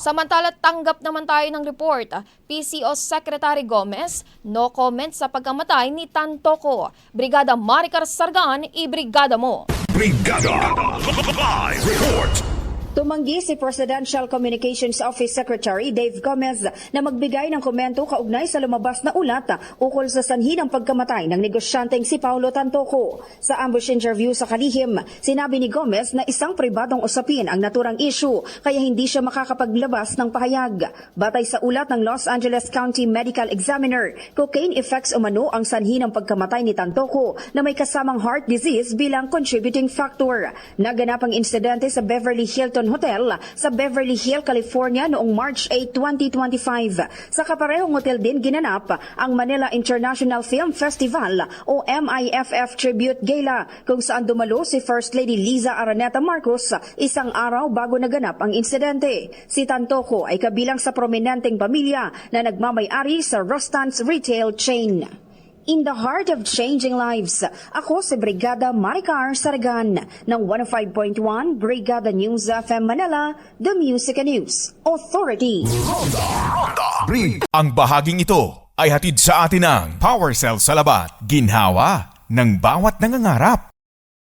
Samantala, tanggap naman tayo ng report. PCO Secretary Gomez, no comment sa pagkamatay ni Tantoco. Brigada Maricar Sargan, ibrigada mo. Brigada Live Report. Tumanggi si Presidential Communications Office Secretary Dave Gomez na magbigay ng komento kaugnay sa lumabas na ulat ukol sa sanhi ng pagkamatay ng negosyanteng si Paulo Tantoco. Sa ambush interview sa Kalihim, sinabi ni Gomez na isang pribadong usapin ang naturang issue kaya hindi siya makakapaglabas ng pahayag. Batay sa ulat ng Los Angeles County Medical Examiner, cocaine effects umano ang sanhi ng pagkamatay ni Tantoco na may kasamang heart disease bilang contributing factor. Naganap ang insidente sa Beverly Hilton Hotel sa Beverly Hills, California noong March 8, 2025. Sa kaparehong hotel din ginanap ang Manila International Film Festival o MIFF Tribute Gala kung saan dumalo si First Lady Liza Araneta Marcos isang araw bago naganap ang insidente. Si Tantoco ay kabilang sa prominenteng pamilya na nagmamay-ari sa Rustans Retail Chain. In the heart of changing lives, ako si Brigada Maricar Sargan ng 105.1 Brigada News FM Manila, The Music and News Authority. Ang bahaging ito ay hatid sa atin ng Power Cell Salabat, ginhawa ng bawat nangangarap.